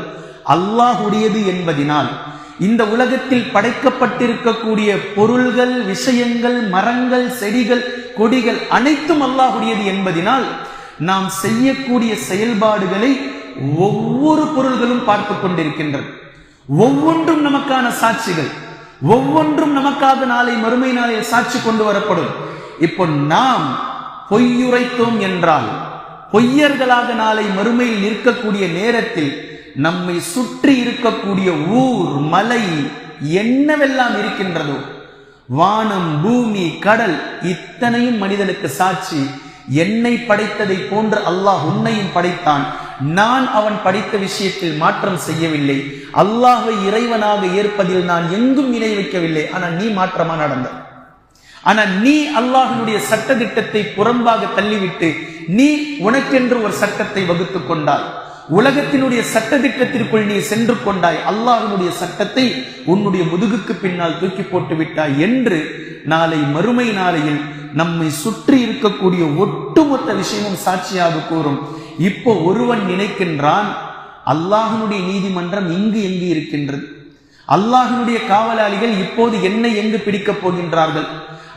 அல்லாஹுடையது என்பதினால், இந்த உலகத்தில் படைக்கப்பட்டிருக்கக்கூடிய பொருள்கள், விஷயங்கள், மரங்கள், செடிகள், கொடிகள் அனைத்தும் அல்லாஹுடையது என்பதினால் நாம் செய்யக்கூடிய செயல்பாடுகளை ஒவ்வொரு பொருள்களும் பார்த்து கொண்டிருக்கின்றது. ஒவ்வொன்றும் நமக்கான சாட்சிகள், ஒவ்வொன்றும் நமக்காக நாளை மறுமை நாளில் சாட்சி கொண்டு வரப்படும். இப்போ நாம் பொய்யுரைத்தோம் என்றால், பொய்யர்களாக நாளை மறுமையில் நிற்கக்கூடிய நேரத்தில் நம்மை சுற்றி இருக்கக்கூடிய ஊர், மலை, என்னவெல்லாம் இருக்கின்றதோ, வானம், பூமி, கடல், இத்தனையும் மனிதனுக்கு சாட்சி. என்னை படைத்ததை போன்று அல்லாஹ் உன்னையும் படைத்தான். நான் அவன் படைத்த விஷயத்தில் மாற்றம் செய்யவில்லை. அல்லாஹ்வை இறைவனாக ஏற்பதில் நான் எங்கும் இணை வைக்கவில்லை. ஆனா நீ மாற்றமா நடந்த. ஆனா நீ அல்லாஹ்வினுடைய சட்ட திட்டத்தை புறம்பாக தள்ளிவிட்டு நீ உனக்கென்று ஒரு சட்டத்தை வகுத்துக் கொண்டாய். உலகத்தினுடைய சட்ட திட்டத்திற்குள் நீ சென்று கொண்டாய். அல்லாஹ்வினுடைய சட்டத்தை உன்னுடைய முதுகுக்கு பின்னால் தூக்கி போட்டு விட்டாய் என்று நாளை மறுமை நாளையில் நம்மை சுற்றி இருக்கக்கூடிய ஒட்டுமொத்த விஷயமும் சாட்சியாக கூறும். இப்போ ஒருவன் நினைக்கின்றான், அல்லாஹ்வினுடைய நீதிமன்றம் இங்கு எங்கு இருக்கின்றது, அல்லாஹ்வினுடைய காவலாளிகள் இப்போது என்னை எங்கு பிடிக்கப் போகின்றார்கள்,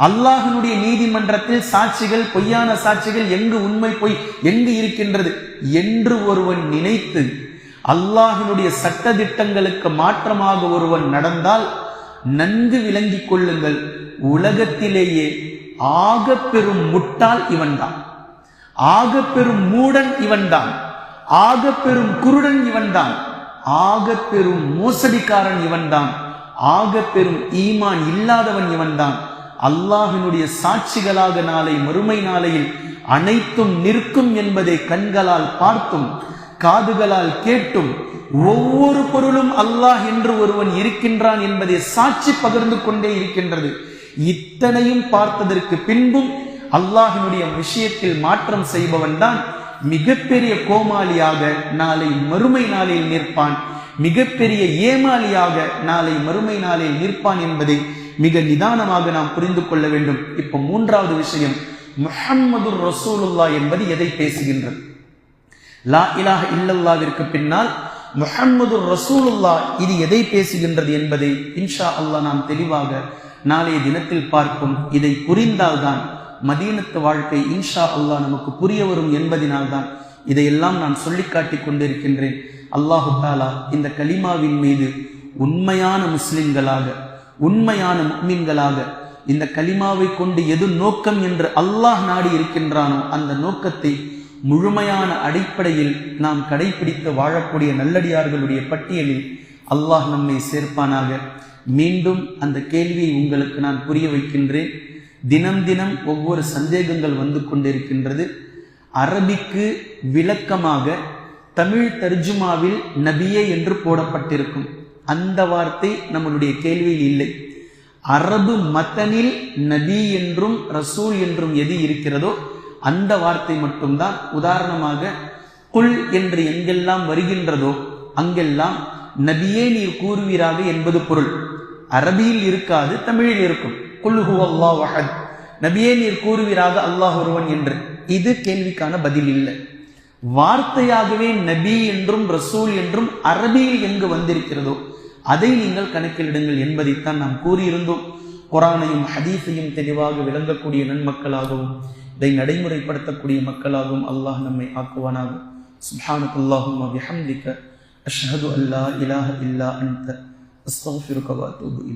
அல்லாஹ்வினுடைய நீதிமன்றத்தில் சாட்சிகள், பொய்யான சாட்சிகள் எங்கு, உண்மை பொய் எங்கு இருக்கின்றது என்று ஒருவன் நினைத்து அல்லாஹ்வினுடைய சட்ட திட்டங்களுக்கு மாற்றமாக ஒருவன் நடந்தால் நன்கு விளங்கிக் கொள்ளுங்கள், உலகத்திலேயே ஆக பெரும் முட்டாள் இவன்தான், ஆக பெரும் மூடன் இவன்தான், ஆக பெரும் குருடன் இவன்தான், ஆக பெரும் மோசடிக்காரன் இவன்தான், ஆக பெரும் ஈமான் இல்லாதவன் இவன்தான். அல்லாஹ்வினுடைய சாட்சிகளாக நாளை மறுமை நாளையில் அனைத்தும் நிற்கும் என்பதை கண்களால் பார்த்தும் காதுகளால் கேட்டும் ஒவ்வொரு பொருளும் அல்லாஹ் என்று ஒருவன் இருக்கின்றான் என்பதை சாட்சி பகிர்ந்து கொண்டே இருக்கின்றது. இத்தனையும் பார்த்ததற்கு பின்பும் அல்லாஹ்வினுடைய விஷயத்தில் மாற்றம் செய்பவன் தான் மிகப்பெரிய கோமாளியாக நாளை மறுமை நாளில் நிற்பான், மிகப்பெரிய ஏமாளியாக நாளை மறுமை நாளில் நிற்பான் என்பதை மிக நிதானமாக நாம் புரிந்து கொள்ள வேண்டும். இப்ப மூன்றாவது விஷயம், முஹம்மது ரசூலுல்லாஹ் என்பது எதை பேசுகின்றது? லா இலாஹ இல்லல்லாஹ்விற்கு பின்னால் முஹம்மது ரசூலுல்லாஹ் இது எதை பேசுகின்றது என்பதை இன்ஷா அல்லாஹ் நாம் தெளிவாக நாளைய தினத்தில் பார்ப்போம். இதை புரிந்தால்தான் மதீனத்து வாழ்க்கை இன்ஷா அல்லாஹ் நமக்கு புரிய வரும் என்பதினால்தான் இதையெல்லாம் நான் சொல்லி காட்டிக் கொண்டிருக்கின்றேன். அல்லாஹு தாலா இந்த கலிமாவின் மீது உண்மையான முஸ்லிம்களாக, உண்மையான முஃமின்களாக, இந்த கலிமாவை கொண்டு எது நோக்கம் என்று அல்லாஹ் நாடி இருக்கின்றானோ அந்த நோக்கத்தை முழுமையான அடிப்படையில் நாம் கடைபிடித்து வாழக்கூடிய நல்லடியார்களுடைய பட்டியலில் அல்லாஹ் நம்மை சேர்ப்பானாக. மீண்டும் அந்த கேள்வியை உங்களுக்கு நான் புரிய வைக்கின்றேன். தினம் தினம் ஒவ்வொரு சந்தேகங்கள் வந்து கொண்டிருக்கின்றது. அரபிக்கு விளக்கமாக தமிழ் தர்ஜுமாவில் நபியே என்று போடப்பட்டிருக்கும். அந்த வார்த்தை நம்மளுடைய கேள்வியில் இல்லை. அரபு மத்தனில் நபி என்றும் ரசூல் என்றும் எது இருக்கிறதோ அந்த வார்த்தை மட்டும்தான். உதாரணமாக குல் என்று எங்கெல்லாம் வருகின்றதோ அங்கெல்லாம் நபியே நீர் கூறுவீராக என்பது பொருள். அரபியில் இருக்காது, தமிழில் இருக்கும். குல் ஹுவல்லாஹு அஹத், நபியே நீர் கூறுவீராக அல்லாஹ் ஒருவன் என்று. இது கேள்விக்கான பதில் இல்லை. வார்த்தையாகவே நபி என்றும் ரசூல் என்றும் அரபியில் எங்கு வந்திருக்கிறதோ அதை நீங்கள் கணக்கிலிடுங்கள் என்பதைத்தான் நாம் கூறியிருந்தோம். குர்ஆனையும் ஹதீஸையும் தெளிவாக விளங்கக்கூடிய நன்மக்களாகவும் இதை நடைமுறைப்படுத்தக்கூடிய மக்களாகவும் அல்லாஹ் நம்மை ஆக்குவானாக. சுப்ஹானக்கல்லாஹும்ம பிஹம்திக அஷ்ஹது அல்லா இலாஹ இல்லா அன்த அஸ்தக்ஃபிருக வ அத்தூபு இலைக்.